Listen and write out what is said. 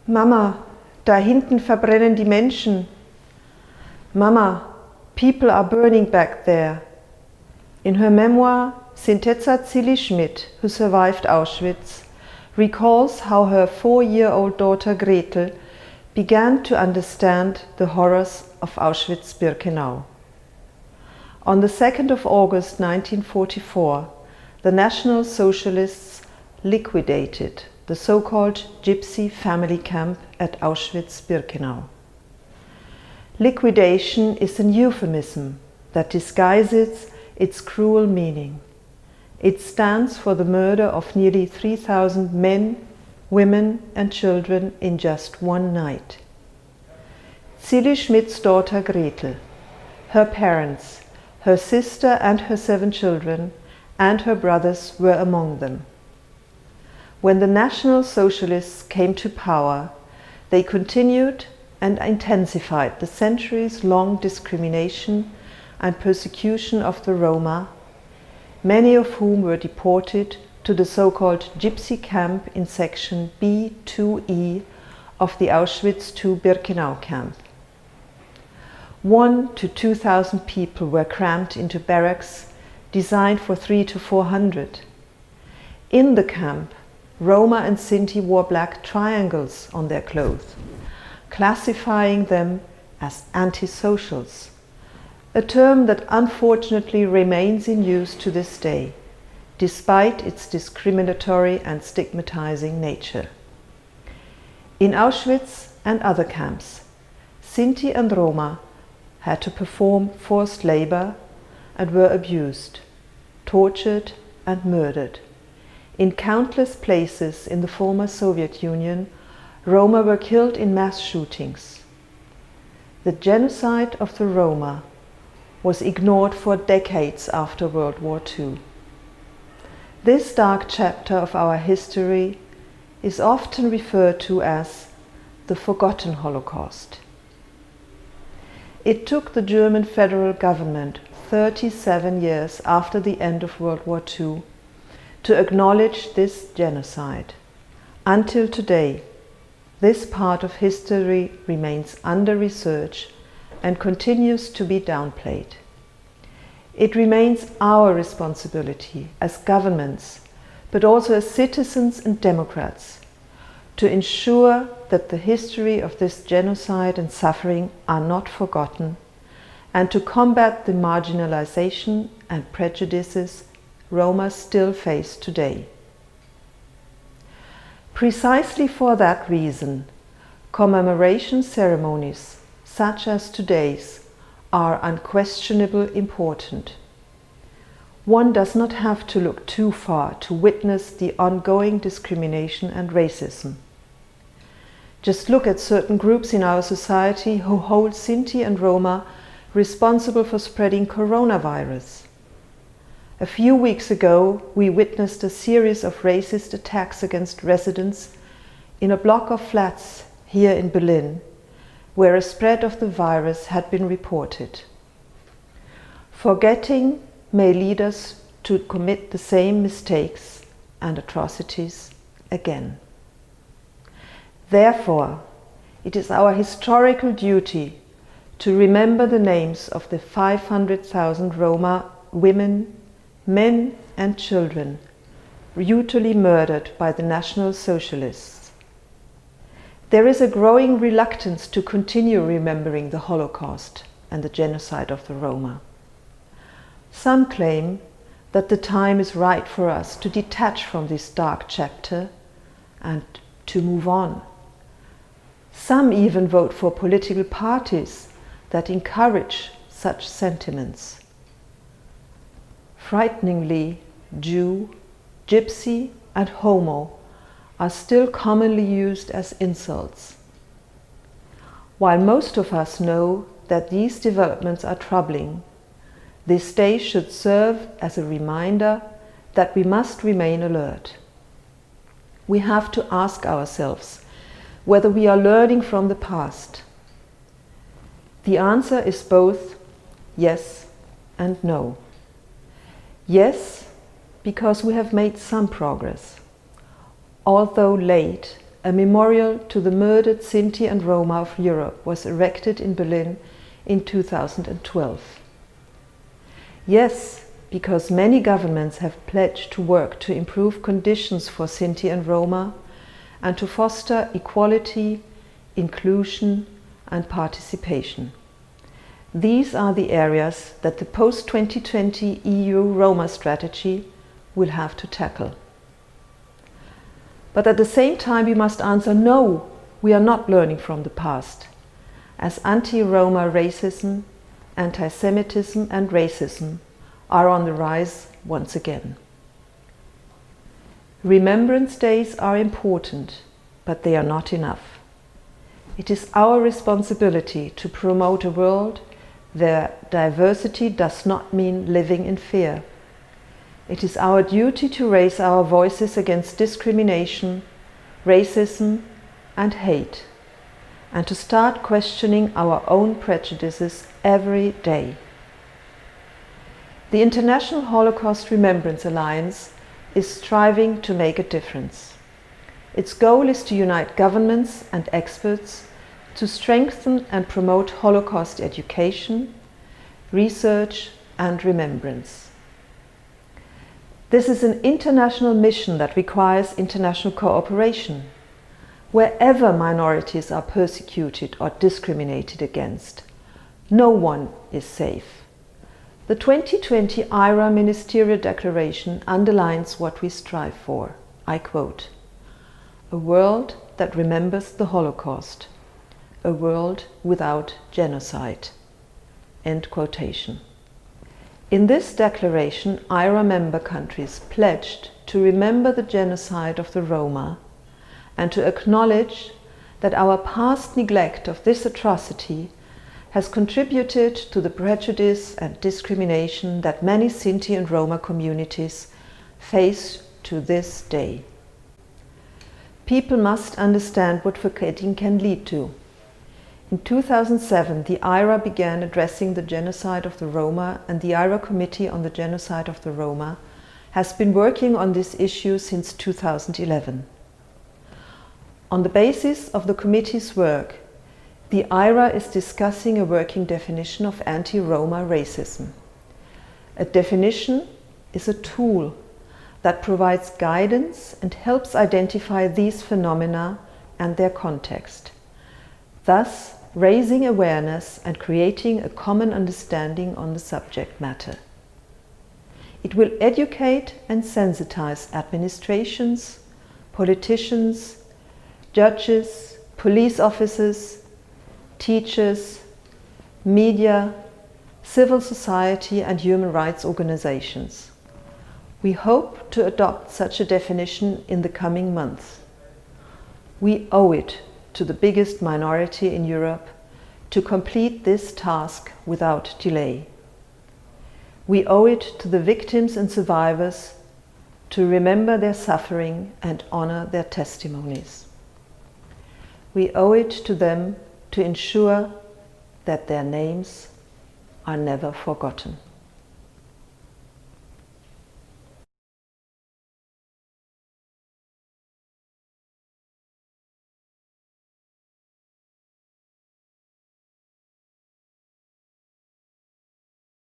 Mama, da hinten verbrennen die Menschen. Mama, people are burning back there. In her memoir, Sinti Schmidt, who survived Auschwitz, recalls how her 4-year-old daughter Gretel began to understand the horrors of Auschwitz-Birkenau. On the 2nd of August 1944, the National Socialists liquidated the so-called Gypsy family camp at Auschwitz-Birkenau. Liquidation is an euphemism that disguises its cruel meaning. It stands for the murder of nearly 3,000 men, women and children in just one night. Zilli Schmidt's daughter Gretel, her parents, her sister and her 7 children, and her brothers were among them. When the National Socialists came to power, they continued and intensified the centuries-long discrimination and persecution of the Roma, many of whom were deported to the so-called Gypsy camp in section B2E of the Auschwitz II-Birkenau camp. 1,000 to 2,000 people were crammed into barracks designed for 300 to 400. In the camp, Roma and Sinti wore black triangles on their clothes, classifying them as antisocials, a term that unfortunately remains in use to this day, despite its discriminatory and stigmatizing nature. In Auschwitz and other camps, Sinti and Roma had to perform forced labor and were abused, tortured and murdered. In countless places in the former Soviet Union, Roma were killed in mass shootings. The genocide of the Roma was ignored for decades after World War II. This dark chapter of our history is often referred to as the forgotten Holocaust. It took the German federal government 37 years after the end of World War II to acknowledge this genocide. Until today, this part of history remains under research and continues to be downplayed. It remains our responsibility as governments, but also as citizens and democrats, to ensure that the history of this genocide and suffering are not forgotten, and to combat the marginalization and prejudices Roma still face today. Precisely for that reason, commemoration ceremonies such as today's are unquestionably important. One does not have to look too far to witness the ongoing discrimination and racism. Just look at certain groups in our society who hold Sinti and Roma responsible for spreading coronavirus. A few weeks ago, we witnessed a series of racist attacks against residents in a block of flats here in Berlin, where a spread of the virus had been reported. Forgetting may lead us to commit the same mistakes and atrocities again. Therefore, it is our historical duty to remember the names of the 500,000 Roma women, men and children brutally murdered by the National Socialists. There is a growing reluctance to continue remembering the Holocaust and the genocide of the Roma. Some claim that the time is right for us to detach from this dark chapter and to move on. Some even vote for political parties that encourage such sentiments. Frighteningly, Jew, Gypsy and Homo are still commonly used as insults. While most of us know that these developments are troubling, this day should serve as a reminder that we must remain alert. We have to ask ourselves whether we are learning from the past. The answer is both yes and no. Yes, because we have made some progress, although late a memorial to the murdered Sinti and Roma of Europe was erected in Berlin in 2012. Yes, because many governments have pledged to work to improve conditions for Sinti and Roma and to foster equality, inclusion and participation. These are the areas that the post-2020 EU Roma strategy will have to tackle. But at the same time we must answer, no, we are not learning from the past, as anti-Roma racism, anti-Semitism and racism are on the rise once again. Remembrance days are important, but they are not enough. It is our responsibility to promote a world where diversity does not mean living in fear. It is our duty to raise our voices against discrimination, racism and hate, and to start questioning our own prejudices every day. The International Holocaust Remembrance Alliance is striving to make a difference. Its goal is to unite governments and experts to strengthen and promote Holocaust education, research and remembrance. This is an international mission that requires international cooperation. Wherever minorities are persecuted or discriminated against, no one is safe. The 2020 IHRA Ministerial Declaration underlines what we strive for. I quote, "A world that remembers the Holocaust, a world without genocide." End quotation. In this declaration, IHRA member countries pledged to remember the genocide of the Roma and to acknowledge that our past neglect of this atrocity has contributed to the prejudice and discrimination that many Sinti and Roma communities face to this day. People must understand what forgetting can lead to. In 2007, the IHRA began addressing the genocide of the Roma, and the IHRA Committee on the Genocide of the Roma has been working on this issue since 2011. On the basis of the committee's work, the IHRA is discussing a working definition of anti-Roma racism. A definition is a tool that provides guidance and helps identify these phenomena and their context, thus raising awareness and creating a common understanding on the subject matter. It will educate and sensitize administrations, politicians, judges, police officers, teachers, media, civil society and human rights organizations. We hope to adopt such a definition in the coming months. We owe it to the biggest minority in Europe to complete this task without delay. We owe it to the victims and survivors to remember their suffering and honor their testimonies. We owe it to them to ensure that their names are never forgotten.